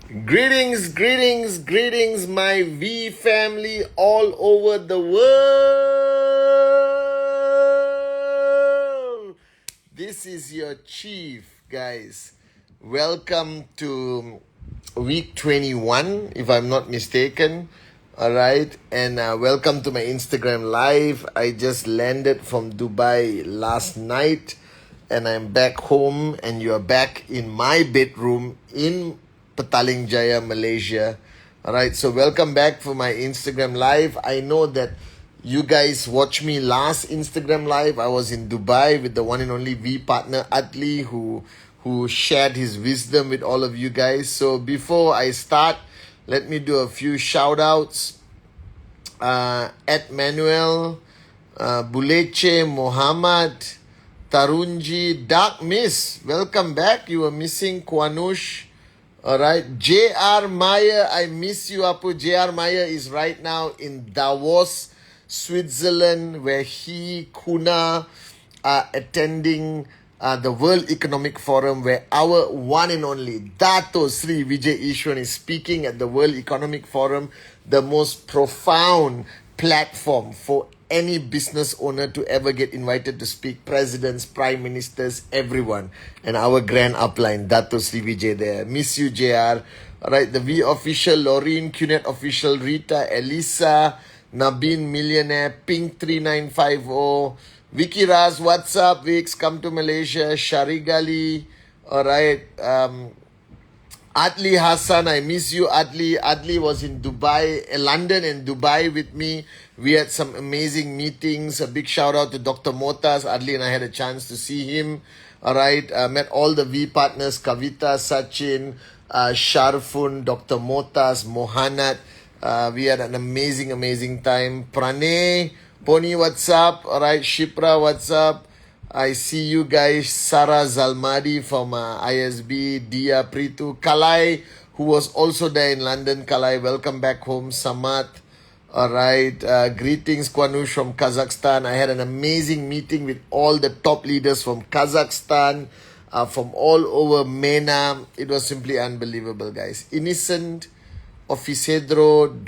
Greetings, greetings, greetings, my V family all over the world. This is your chief, guys. Welcome to week 21, if I'm not mistaken. All right, and welcome to my Instagram live. I just landed from Dubai last night, and I'm back home, and you're back in my bedroom in Petaling Jaya, Malaysia. All right, so welcome back for my Instagram live. I know that you guys watched me last Instagram live. I was in Dubai with the one and only V partner Adli, who shared his wisdom with all of you guys. So before I start, let me do a few shout outs. At Manuel, Buleche, Mohammed, Tarunji, Dark Miss, welcome back. You were missing Kwanush. Alright, JR Meyer, I miss you, Apu. JR Meyer is right now in Davos, Switzerland, where he, Kuna, are attending the World Economic Forum, where our one and only Dato Sri Vijay Ishwan is speaking at the World Economic Forum, the most profound platform for any business owner to ever get invited to speak. Presidents, prime ministers, everyone. And our grand upline, Dato Sri Vijay there. Miss you, JR. Alright, the V official, Laureen, QNet official, Rita, Elisa, Nabin Millionaire, Pink 3950, Vicky Raz, what's up, Vix? Come to Malaysia. Sharigali. Alright. Adli Hassan, I miss you, Adli. Adli was in Dubai, London and Dubai with me. We had some amazing meetings. A big shout out to Dr. Motas. Adli and I had a chance to see him. Alright, met all the V partners, Kavita, Sachin, Sharfun, Dr. Motas, Mohanat. We had an amazing time. Pranay, Pony, what's up? Alright, Shipra, what's up? I see you guys. Sarah Zalmadi from ISB, Dia Pritu, Kalai, who was also there in London. Kalai, welcome back home. Samat, alright. Greetings, Kwanush from Kazakhstan. I had an amazing meeting with all the top leaders from Kazakhstan, from all over MENA. It was simply unbelievable, guys. Innocent, Officedro,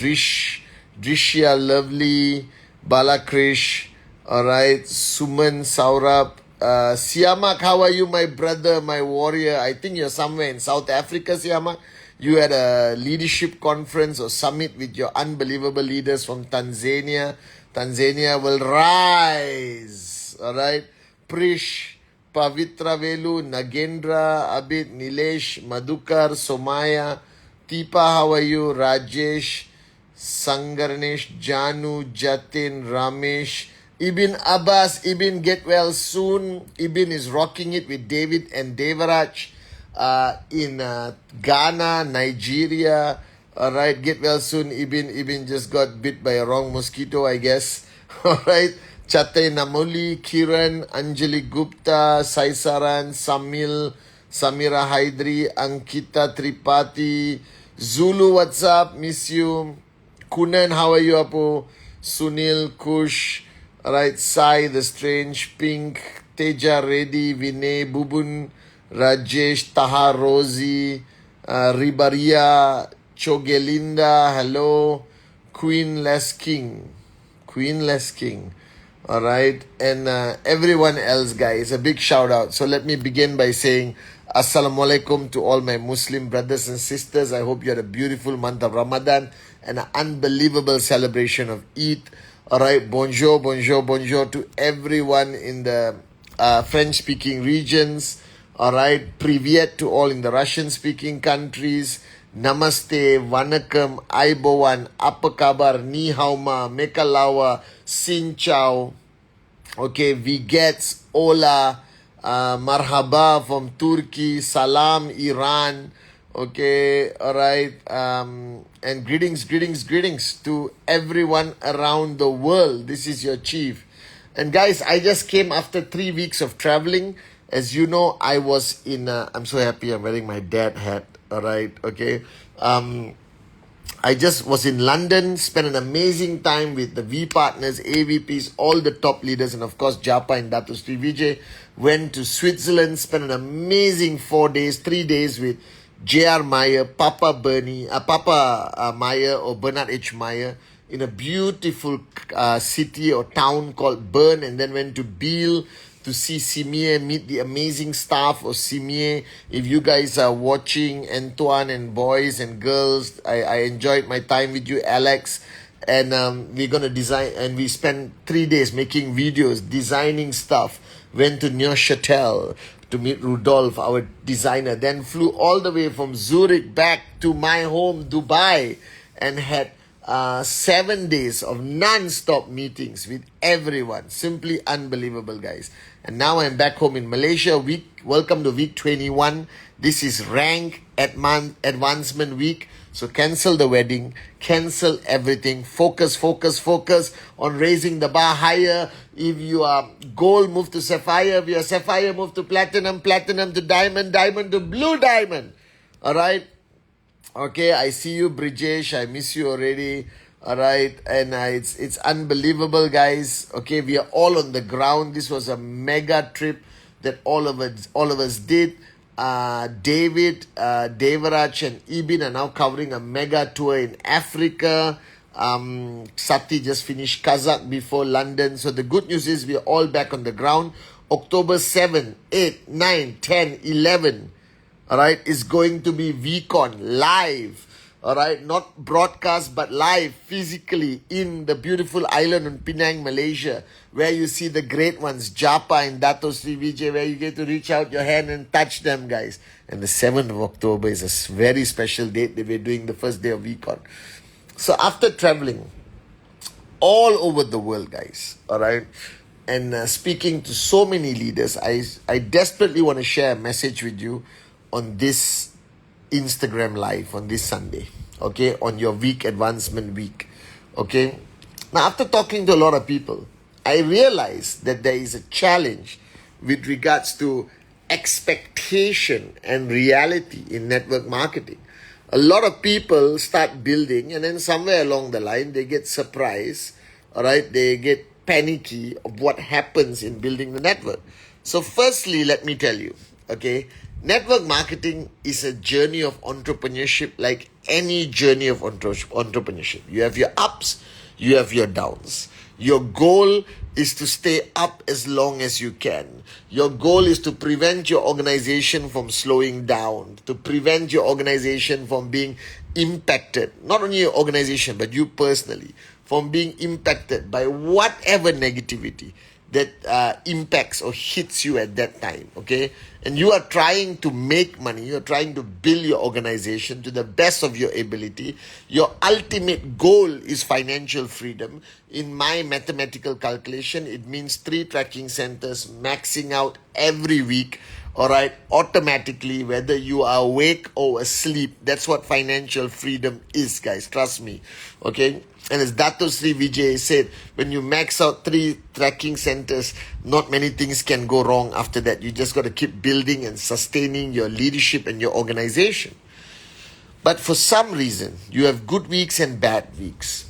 Drishya, Lovely, Balakrish, alright, Suman, Saurabh, Siamak, how are you, my brother, my warrior? I think you're somewhere in South Africa, Siamak. You had a leadership conference or summit with your unbelievable leaders from Tanzania. Tanzania will rise, alright. Prish, Pavitra Velu, Nagendra, Abid, Nilesh, Madhukar, Somaya, Tipa, how are you? Rajesh, Sangarnesh, Janu, Jatin, Ramesh, Ibn Abbas. Ibn, get well soon. Ibn is rocking it with David and Devaraj in Ghana, Nigeria. Alright, get well soon, Ibn. Ibn just got bit by a wrong mosquito, I guess. Alright, Chate Namoli, Kiran, Anjali Gupta, Saisaran, Samil, Samira Haidri, Ankita Tripathi, Zulu, what's up? Miss you. Kunan, how are you, Apu? Sunil, Kush, alright, Sai, The Strange, Pink, Teja Reddy, Vinay, Bubun, Rajesh, Taha, Rosie, Ribaria, Chogelinda, hello, Queen Les King, alright, and everyone else, guys, a big shout out. So let me begin by saying Assalamualaikum to all my Muslim brothers and sisters. I hope you had a beautiful month of Ramadan and an unbelievable celebration of Eid. Alright, bonjour to everyone in the French-speaking regions. Alright, privyet to all in the Russian-speaking countries. Namaste, Vanakkam, Aibowan, Apa Kabar, Ni Hao Ma, Mekalawa, Sin Chow. Okay, Vigets, Ola, Marhaba from Turkey, Salam, Iran. Okay, alright. And greetings to everyone around the world. This is your chief. And guys, I just came after 3 weeks of traveling. As you know, I was in, I'm so happy I'm wearing my dad hat. Alright, okay. I just was in London, spent an amazing time with the V partners, AVPs, all the top leaders, and of course Japa and Dato Sri Vijay. Went to Switzerland, spent an amazing 4 days, 3 days with J.R. Meyer, Papa Meyer or Bernard H. Meyer in a beautiful city or town called Bern, and then went to Biel to see Simier, meet the amazing staff of Simier. If you guys are watching, Antoine and boys and girls, I enjoyed my time with you, Alex. And we're going to design, and we spent 3 days making videos, designing stuff. Went to Neuchâtel to meet Rudolf, our designer. Then flew all the way from Zurich back to my home, Dubai, and had 7 days of non-stop meetings with everyone. Simply unbelievable, guys. And now I'm back home in Malaysia. Welcome to week 21. This is rank advancement week. So cancel the wedding, cancel everything, focus on raising the bar higher. If you are gold, move to sapphire. If you are sapphire, move to platinum, platinum to diamond, diamond to blue diamond. Alright? Okay, I see you, Brijesh. I miss you already. Alright, and it's unbelievable, guys. Okay, we are all on the ground. This was a mega trip that all of us did. David, Devaraj and Ibin are now covering a mega tour in Africa. Sati just finished Kazakh before London. So the good news is we are all back on the ground. October 7, 8, 9, 10, 11, alright, is going to be VCon live. Alright, not broadcast but live physically in the beautiful island in Penang, Malaysia, where you see the great ones, Japa and Dato Sri Vijay, where you get to reach out your hand and touch them, guys. And the 7th of October is a very special date that we're doing the first day of VCon. So after traveling all over the world, guys, alright, and speaking to so many leaders, I desperately want to share a message with you on this Instagram live on this Sunday, okay, on your week advancement week, okay. Now, after talking to a lot of people, I realized that there is a challenge with regards to expectation and reality in network marketing. A lot of people start building, and then somewhere along the line they get surprised, all right, they get panicky of what happens in building the network. So firstly, let me tell you, okay, network marketing is a journey of entrepreneurship, like any journey of entrepreneurship. You have your ups, you have your downs. Your goal is to stay up as long as you can. Your goal is to prevent your organization from slowing down, to prevent your organization from being impacted, not only your organization, but you personally, from being impacted by whatever negativity that impacts or hits you at that time, okay? And you are trying to make money, you're trying to build your organization to the best of your ability. Your ultimate goal is financial freedom. In my mathematical calculation, it means 3 tracking centers maxing out every week, all right, automatically, whether you are awake or asleep. That's what financial freedom is, guys, trust me, okay? And as Dato Sri Vijay said, when you max out 3 tracking centers, not many things can go wrong after that. You just got to keep building and sustaining your leadership and your organization. But for some reason, you have good weeks and bad weeks.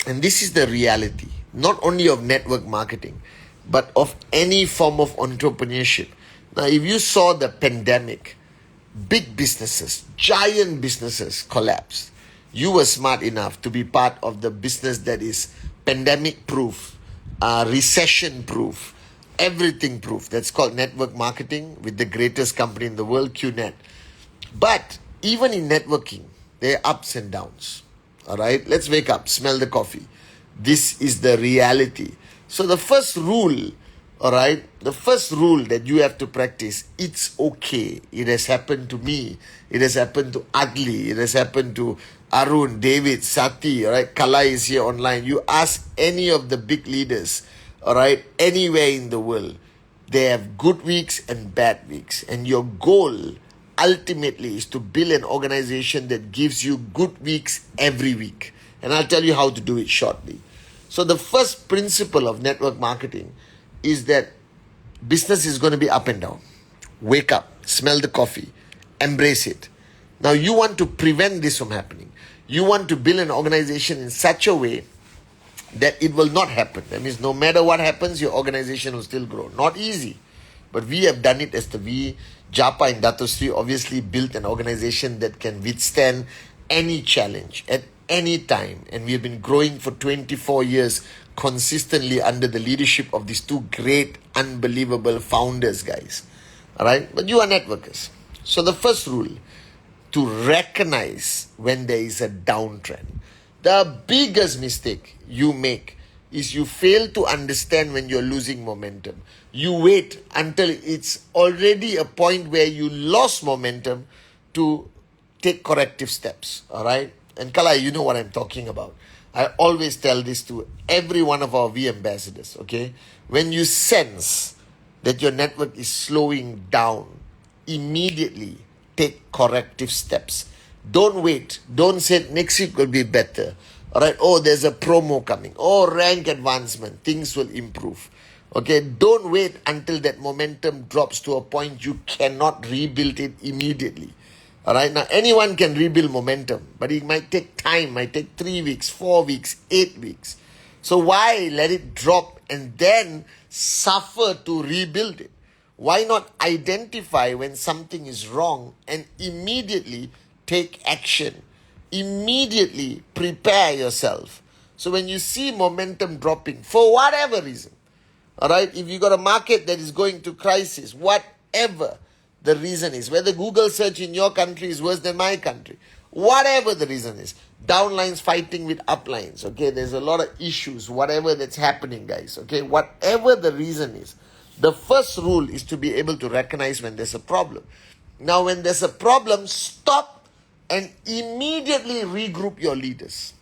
And this is the reality, not only of network marketing, but of any form of entrepreneurship. Now, if you saw the pandemic, big businesses, giant businesses collapsed. You were smart enough to be part of the business that is pandemic proof, recession proof, everything proof. That's called network marketing with the greatest company in the world, QNet. But even in networking, there are ups and downs. All right, let's wake up, smell the coffee. This is the reality. So the first rule, all right, the first rule that you have to practice, it's okay. It has happened to me. It has happened to Adli. It has happened to Arun, David, Sati, all right, Kala is here online. You ask any of the big leaders, all right, anywhere in the world, they have good weeks and bad weeks. And your goal ultimately is to build an organization that gives you good weeks every week. And I'll tell you how to do it shortly. So the first principle of network marketing is that business is going to be up and down. Wake up, smell the coffee, embrace it. Now you want to prevent this from happening. You want to build an organization in such a way that it will not happen. That means no matter what happens, your organization will still grow. Not easy, but we have done it as the V. Japa and Dato Sri obviously built an organization that can withstand any challenge at any time. And we have been growing for 24 years consistently under the leadership of these two great, unbelievable founders, guys. All right? But you are networkers. So the first rule, to recognize when there is a downtrend. The biggest mistake you make is you fail to understand when you're losing momentum. You wait until it's already a point where you lost momentum to take corrective steps. All right? And Kala, you know what I'm talking about. I always tell this to every one of our V ambassadors, okay? When you sense that your network is slowing down, immediately take corrective steps. Don't wait. Don't say next week will be better. All right? Oh, there's a promo coming. Oh, rank advancement. Things will improve. Okay? Don't wait until that momentum drops to a point you cannot rebuild it immediately. All right? Now, anyone can rebuild momentum, but it might take time. Might take 3 weeks, 4 weeks, 8 weeks. So why let it drop and then suffer to rebuild it? Why not identify when something is wrong and immediately take action? Immediately prepare yourself. So when you see momentum dropping, for whatever reason, all right, if you got a market that is going to crisis, whatever the reason is, whether Google search in your country is worse than my country, whatever the reason is, downlines fighting with uplines, okay, there's a lot of issues, whatever that's happening, guys, okay, whatever the reason is, the first rule is to be able to recognize when there's a problem. Now, when there's a problem, stop and immediately regroup your leaders.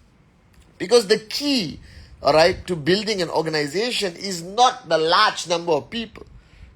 Because the key, all right, to building an organization is not the large number of people.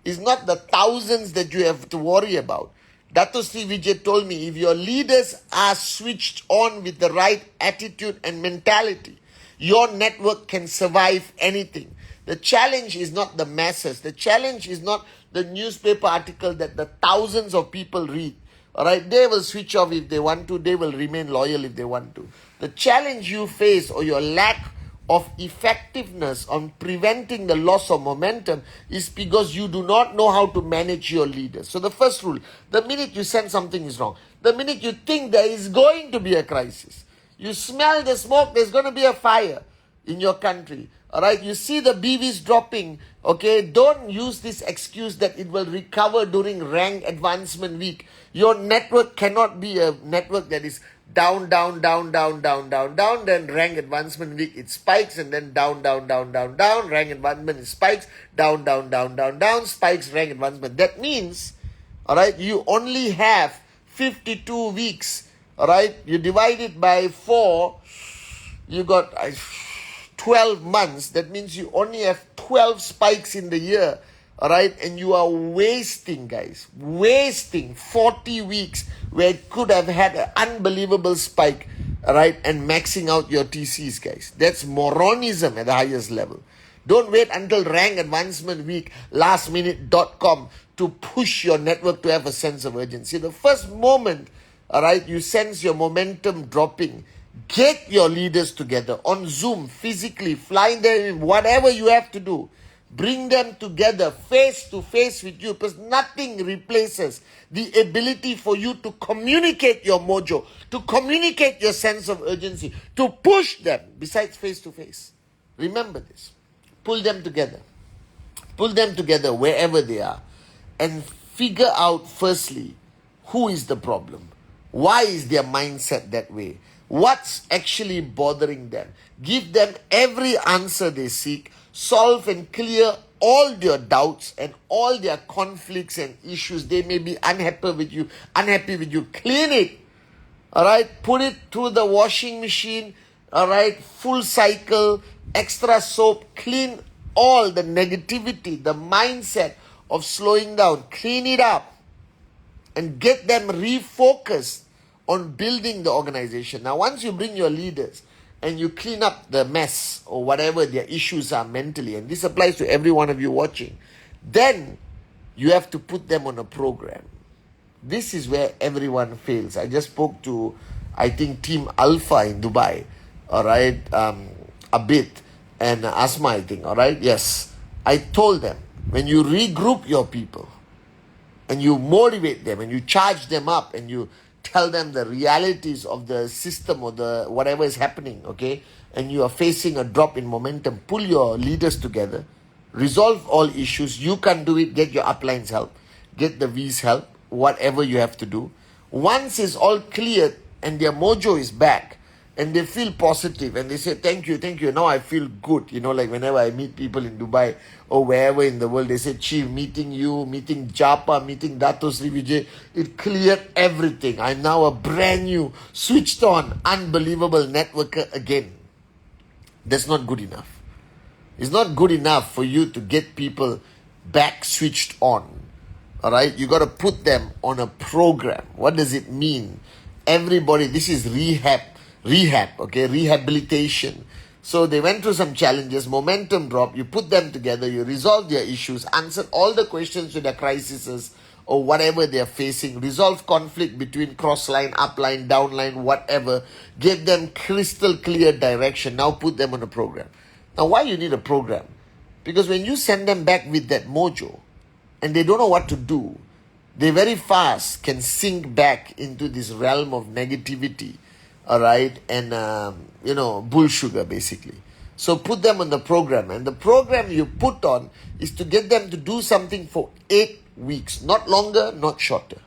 It's not the thousands that you have to worry about. Dato Sri Vijay told me, if your leaders are switched on with the right attitude and mentality, your network can survive anything. The challenge is not the masses. The challenge is not the newspaper article that the thousands of people read. All right, they will switch off if they want to. They will remain loyal if they want to. The challenge you face, or your lack of effectiveness on preventing the loss of momentum, is because you do not know how to manage your leaders. So the first rule, the minute you sense something is wrong, the minute you think there is going to be a crisis, you smell the smoke, there's going to be a fire in your country. All right, you see the BVs dropping, okay, don't use this excuse that it will recover during rank advancement week. Your network cannot be a network that is down, then rank advancement week, it spikes, and then down, rank advancement, it spikes, down, spikes, rank advancement. That means, all right, you only have 52 weeks, all right, you divide it by 4, you got 12 months. That means you only have 12 spikes in the year, all right, and you are wasting, guys, wasting 40 weeks where it could have had an unbelievable spike, all right, and maxing out your TCs, guys. That's moronism at the highest level. Don't wait until rank advancement week, lastminute.com, to push your network to have a sense of urgency. The first moment, all right, you sense your momentum dropping, get your leaders together on Zoom, physically, fly them in, whatever you have to do. Bring them together face to face with you, because nothing replaces the ability for you to communicate your mojo, to communicate your sense of urgency, to push them besides face to face. Remember this. Pull them together. Pull them together wherever they are and figure out firstly, who is the problem? Why is their mindset that way? What's actually bothering them? Give them every answer they seek. Solve and clear all your doubts and all their conflicts and issues. They may be unhappy with you. Clean it. All right. Put it through the washing machine. All right. Full cycle, extra soap. Clean all the negativity, the mindset of slowing down. Clean it up and get them refocused on building the organization. Now, once you bring your leaders and you clean up the mess or whatever their issues are mentally, and this applies to every one of you watching, then you have to put them on a program. This is where everyone fails. I just spoke to, I think, Team Alpha in Dubai, all right, Abid and Asma, I think, all right, yes. I told them, when you regroup your people, and you motivate them and you charge them up and you tell them the realities of the system or the whatever is happening, okay, and you are facing a drop in momentum, pull your leaders together, resolve all issues. You can't do it, get your uplines help, get the V's help, whatever you have to do. Once it's all cleared and their mojo is back and they feel positive and they say thank you, now I feel good. Like whenever I meet people in Dubai or wherever in the world, they say, Chief, meeting you, meeting Japa, meeting Dato Sri Vijay, it cleared everything. I'm now a brand new, switched on, unbelievable networker again. That's not good enough. It's not good enough for you to get people back switched on. Alright, you got to put them on a program. What does it mean? Everybody, this is rehab, okay, rehabilitation. So they went through some challenges, momentum drop, you put them together, you resolve their issues, answer all the questions to their crises or whatever they are facing, resolve conflict between cross-line, upline, downline, whatever, give them crystal clear direction. Now put them on a program. Now why you need a program? Because when you send them back with that mojo and they don't know what to do, they very fast can sink back into this realm of negativity, all right, and, bull sugar, basically. So put them on the program. And the program you put on is to get them to do something for 8 weeks. Not longer, not shorter.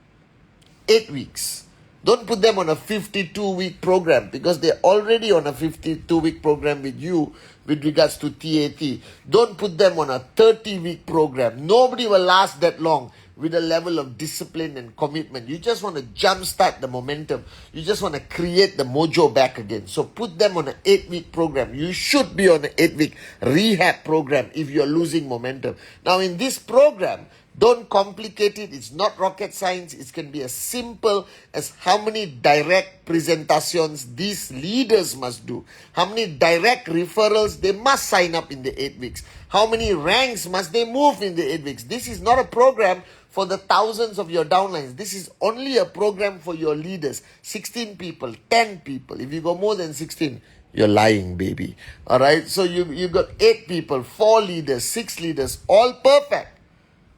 8 weeks. Don't put them on a 52-week program because they're already on a 52-week program with you with regards to TAT. Don't put them on a 30-week program. Nobody will last that long with a level of discipline and commitment. You just want to jumpstart the momentum. You just want to create the mojo back again. So put them on an 8-week program. You should be on an 8-week rehab program if you're losing momentum. Now in this program, don't complicate it. It's not rocket science. It can be as simple as how many direct presentations these leaders must do. How many direct referrals they must sign up in the 8 weeks. How many ranks must they move in the 8 weeks. This is not a program for the thousands of your downlines. This is only a program for your leaders. 16 people, 10 people. If you go more than 16, you're lying, baby. All right? So you got 8 people, 4 leaders, 6 leaders, all perfect.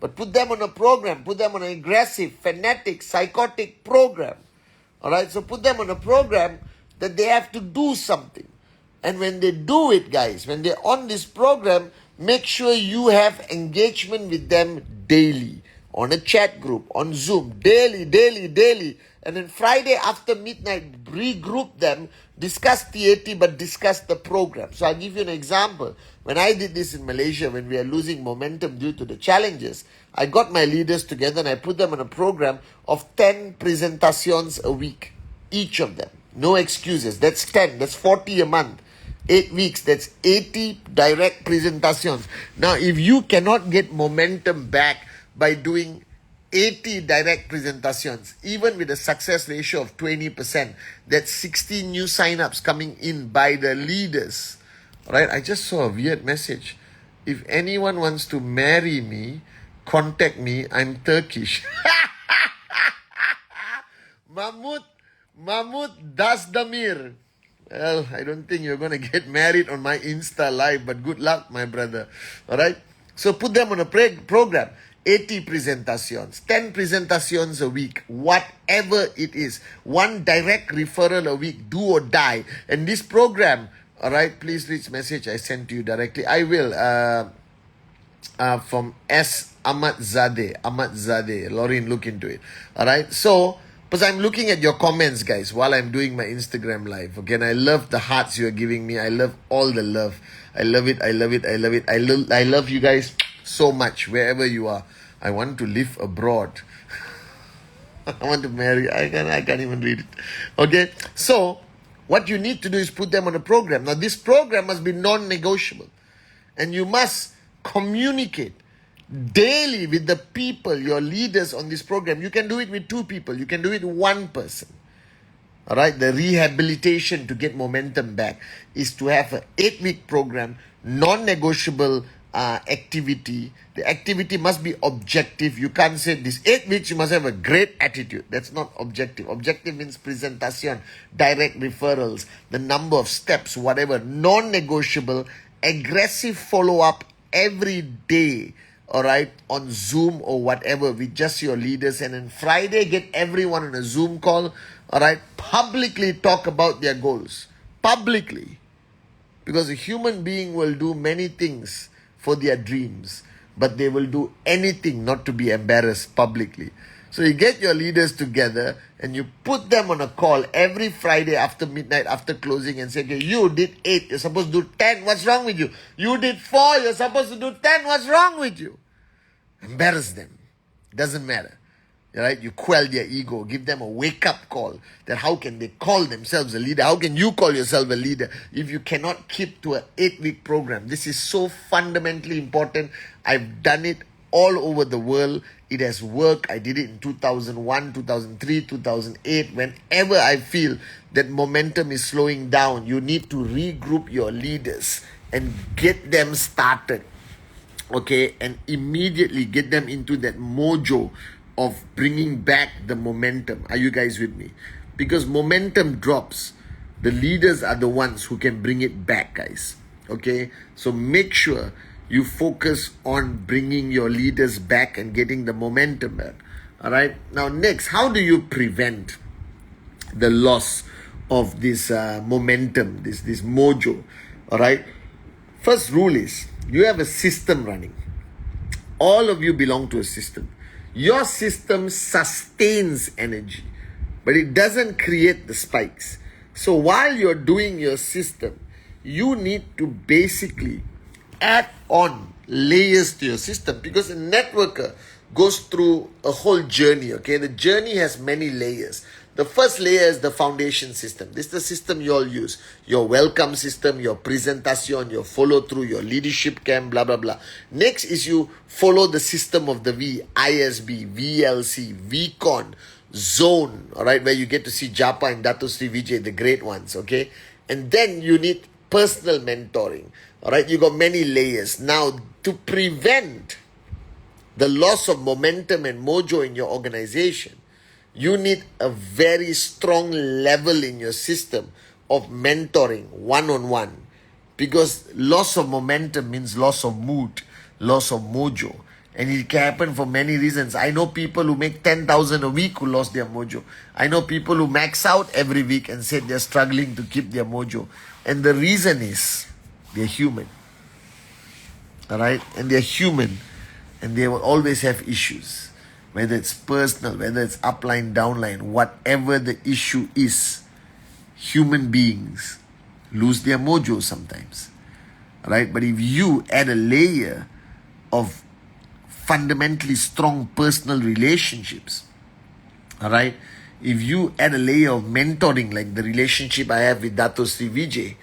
But put them on a program. Put them on an aggressive, fanatic, psychotic program. All right? So put them on a program that they have to do something. And when they do it, guys, when they're on this program, make sure you have engagement with them daily. On a chat group, on Zoom, daily. And then Friday after midnight, regroup them, discuss TAT, but discuss the program. So I'll give you an example. When I did this in Malaysia, when we are losing momentum due to the challenges, I got my leaders together and I put them on a program of 10 presentations a week, each of them. No excuses. That's 10. That's 40 a month. 8 weeks, that's 80 direct presentations. Now, if you cannot get momentum back by doing 80 direct presentations, even with a success ratio of 20%, that's 60 new signups coming in by the leaders. Right? I just saw a weird message. If anyone wants to marry me, contact me. I'm Turkish. Mahmud Dasdamir. Well, I don't think you're going to get married on my Insta live, but good luck, my brother. All right? So put them on a program. 80 presentations, 10 presentations a week, whatever it is. 1 direct referral a week, do or die. And this program, all right, please reach message I sent to you directly. I will, from S. Ahmad Zadeh. Lauren, look into it. All right? So, because I'm looking at your comments, guys, while I'm doing my Instagram live. Again, I love the hearts you're giving me. I love all the love. I love it. I love you guys so much, wherever you are. I want to live abroad. I want to marry. I can't even read it. Okay? So, what you need to do is put them on a program. Now, this program must be non-negotiable. And you must communicate daily with the people, your leaders on this program. You can do it with 2 people. You can do it with 1 person. All right? The rehabilitation to get momentum back is to have an 8-week program, non-negotiable activity. The activity must be objective. You can't say this 8 weeks you must have a great attitude. That's not objective. Objective means presentation, direct referrals, the number of steps, whatever. Non-negotiable, aggressive follow-up every day. all right, on Zoom or whatever with just your leaders. And then Friday, get everyone on a Zoom call, all right, publicly talk about their goals. Publicly. Because a human being will do many things for their dreams, but they will do anything not to be embarrassed publicly. So you get your leaders together and you put them on a call every Friday after midnight, after closing, and say, okay, you did 8, you're supposed to do 10, what's wrong with you? You did 4, you're supposed to do 10, what's wrong with you? Embarrass them. Doesn't matter. Right? You quell their ego, give them a wake-up call that how can they call themselves a leader? How can you call yourself a leader if you cannot keep to an 8-week program? This is so fundamentally important. I've done it all over the world. It has worked. I did it in 2001, 2003, 2008. Whenever I feel that momentum is slowing down, you need to regroup your leaders and get them started. Okay? And immediately get them into that mojo of bringing back the momentum. Are you guys with me? Because momentum drops. The leaders are the ones who can bring it back, guys. Okay? So make sure you focus on bringing your leaders back and getting the momentum back. All right? Now, next, how do you prevent the loss of this momentum, this mojo? All right? First rule is, you have a system running. All of you belong to a system. Your system sustains energy, but it doesn't create the spikes. So while you're doing your system, you need to basically add on layers to your system, because a networker goes through a whole journey, okay? The journey has many layers. The first layer is the foundation system. This is the system you all use. Your welcome system, your presentation, your follow through, your leadership camp, blah, blah, blah. Next is you follow the system of the V, ISB, VLC, VCon, Zone, all right, where you get to see Japa and Dato Sri Vijay, the great ones, okay? And then you need personal mentoring, all right? You got many layers. Now, to prevent the loss of momentum and mojo in your organization, you need a very strong level in your system of mentoring one-on-one, because loss of momentum means loss of mood, loss of mojo, and it can happen for many reasons. I know people who make 10,000 a week who lost their mojo. I know people who max out every week and said they're struggling to keep their mojo, and the reason is they're human. All right? And they're human, and they will always have issues. Whether it's personal, whether it's upline, downline, whatever the issue is, human beings lose their mojo sometimes. Right? But if you add a layer of fundamentally strong personal relationships, all right, if you add a layer of mentoring, like the relationship I have with Dato Sri Vijay,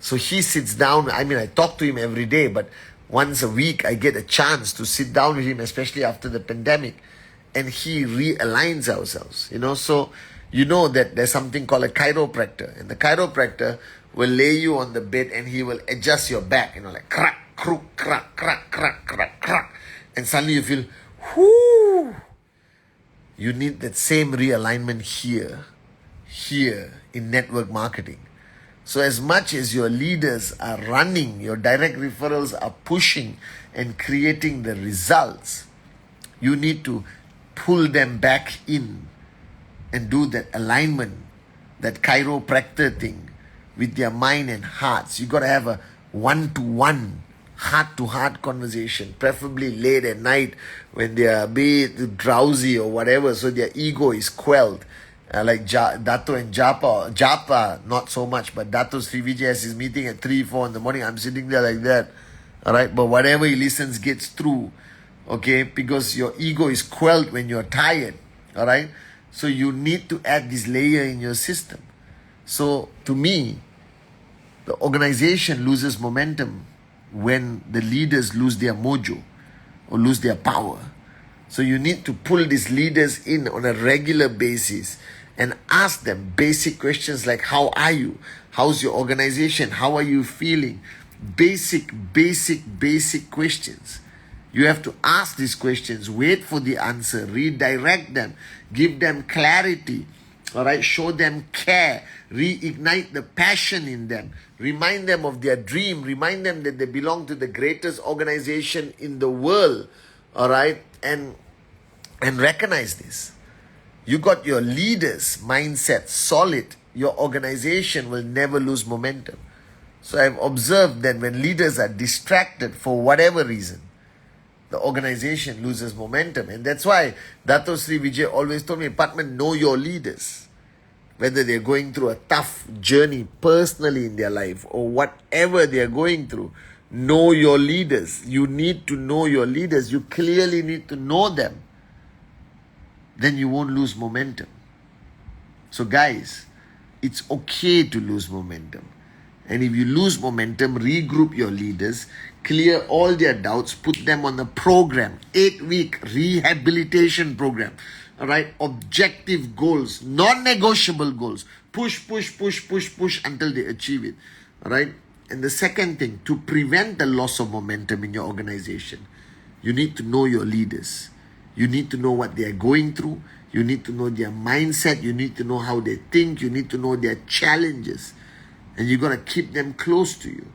so he sits down, I mean, I talk to him every day, but once a week I get a chance to sit down with him, especially after the pandemic, and he realigns ourselves, so you know that there's something called a chiropractor, and the chiropractor will lay you on the bed and he will adjust your back, like crack, crook, crack, crack, crack, crack, crack, and suddenly you feel, whoo. You need that same realignment here in network marketing. So as much as your leaders are running, your direct referrals are pushing and creating the results, you need to pull them back in and do that alignment, that chiropractor thing with their mind and hearts. You got to have a one-to-one, heart-to-heart conversation, preferably late at night when they are a bit drowsy or whatever, so their ego is quelled. Like Dato and Japa, not so much, but Dato Sri Vijay has his meeting at 3, 4 in the morning. I'm sitting there like that, all right? But whatever he listens gets through, okay? Because your ego is quelled when you're tired, all right? So you need to add this layer in your system. So to me, the organization loses momentum when the leaders lose their mojo or lose their power. So you need to pull these leaders in on a regular basis and ask them basic questions like, how are you? How's your organization? How are you feeling? Basic questions. You have to ask these questions, wait for the answer, redirect them, give them clarity, All right, show them care, reignite the passion in them, remind them of their dream, remind them that they belong to the greatest organization in the world. All right, and recognize this. You got your leaders' mindset solid, your organization will never lose momentum. So I've observed that when leaders are distracted for whatever reason, the organization loses momentum. And that's why Dato Sri Vijay always told me, Patman, know your leaders. Whether they're going through a tough journey personally in their life or whatever they're going through, know your leaders. You need to know your leaders. You clearly need to know them. Then you won't lose momentum. So guys, it's okay to lose momentum. And if you lose momentum, regroup your leaders, clear all their doubts, put them on the program, 8-week rehabilitation program. All right, objective goals, non-negotiable goals. Push until they achieve it. All right. And the second thing, to prevent the loss of momentum in your organization, you need to know your leaders. You need to know what they are going through. You need to know their mindset. You need to know how they think. You need to know their challenges. And you got to keep them close to you.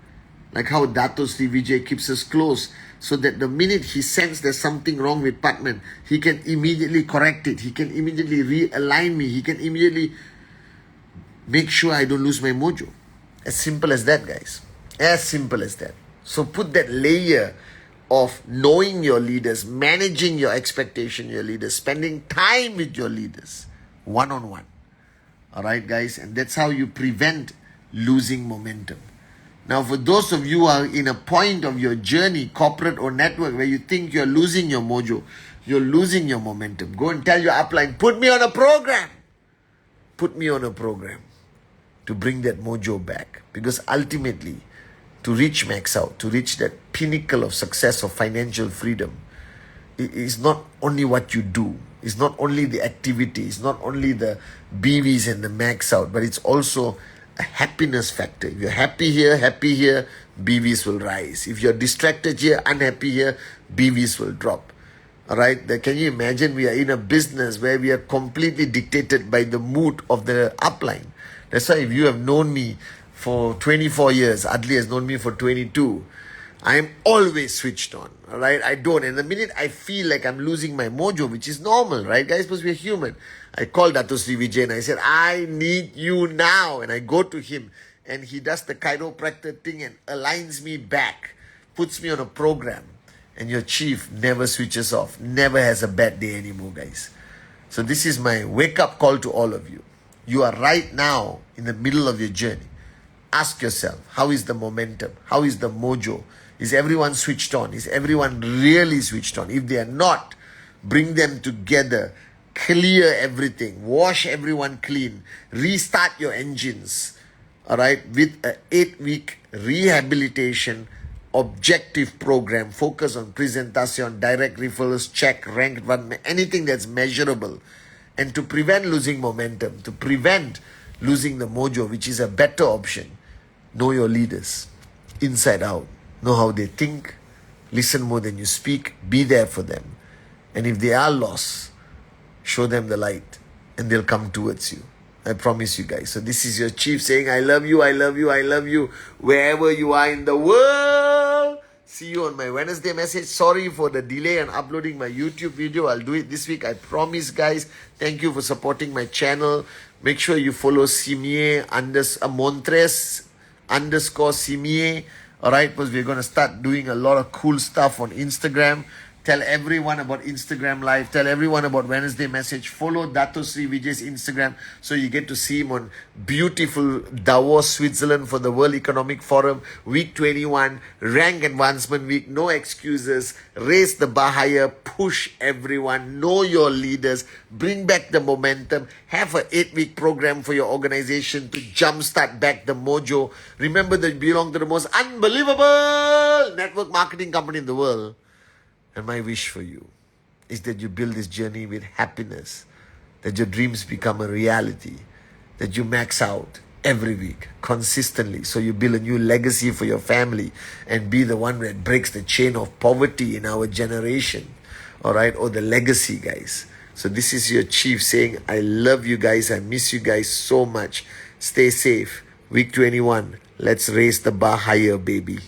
Like how Dato Sri Vijay keeps us close, so that the minute he senses there's something wrong with Patman, he can immediately correct it. He can immediately realign me. He can immediately make sure I don't lose my mojo. As simple as that, guys. As simple as that. So put that layer of knowing your leaders, managing your expectation, your leaders, spending time with your leaders, one-on-one. All right, guys? And that's how you prevent losing momentum. Now, for those of you who are in a point of your journey, corporate or network, where you think you're losing your mojo, you're losing your momentum, go and tell your upline, put me on a program. Put me on a program to bring that mojo back. Because ultimately, to reach max out, to reach that pinnacle of success of financial freedom, it is not only what you do, it's not only the activity, it's not only the BVs and the max out, but it's also a happiness factor. If you're happy here, BVs will rise. If you're distracted here, unhappy here, BVs will drop. All right? Can you imagine we are in a business where we are completely dictated by the mood of the upline? That's why if you have known me for 24 years, Adli has known me for 22, I am always switched on. All right? I don't. And the minute I feel like I'm losing my mojo, which is normal, right, guys? Because we're human. I called Dato Sri Vijay and I said, I need you now. And I go to him and he does the chiropractor thing and aligns me back, puts me on a program. And your chief never switches off, never has a bad day anymore, guys. So this is my wake-up call to all of you. You are right now in the middle of your journey. Ask yourself, how is the momentum? How is the mojo? Is everyone switched on? Is everyone really switched on? If they are not, bring them together. Clear everything. Wash everyone clean. Restart your engines. All right. With an 8-week rehabilitation objective program. Focus on presentation, direct referrals, check, ranked, anything that's measurable. And to prevent losing momentum, to prevent losing the mojo, which is a better option, know your leaders inside out. Know how they think. Listen more than you speak. Be there for them. And if they are lost, show them the light and they'll come towards you. I promise you guys. So this is your chief saying, I love you, I love you, I love you, wherever you are in the world. See you on my Wednesday message. Sorry for the delay in uploading my YouTube video. I'll do it this week. I promise, guys. Thank you for supporting my channel. Make sure you follow Simier Montres _Simier. Alright, because we're going to start doing a lot of cool stuff on Instagram. Tell everyone about Instagram Live. Tell everyone about Wednesday Message. Follow Dato Sri Vijay's Instagram so you get to see him on beautiful Davos, Switzerland for the World Economic Forum. Week 21, Rank Advancement Week. No excuses. Raise the bar higher. Push everyone. Know your leaders. Bring back the momentum. Have an 8-week program for your organization to jumpstart back the mojo. Remember that you belong to the most unbelievable network marketing company in the world. And my wish for you is that you build this journey with happiness, that your dreams become a reality, that you max out every week consistently so you build a new legacy for your family and be the one that breaks the chain of poverty in our generation. All right, or the legacy, guys. So this is your chief saying, I love you guys. I miss you guys so much. Stay safe. Week 21. Let's raise the bar higher, baby.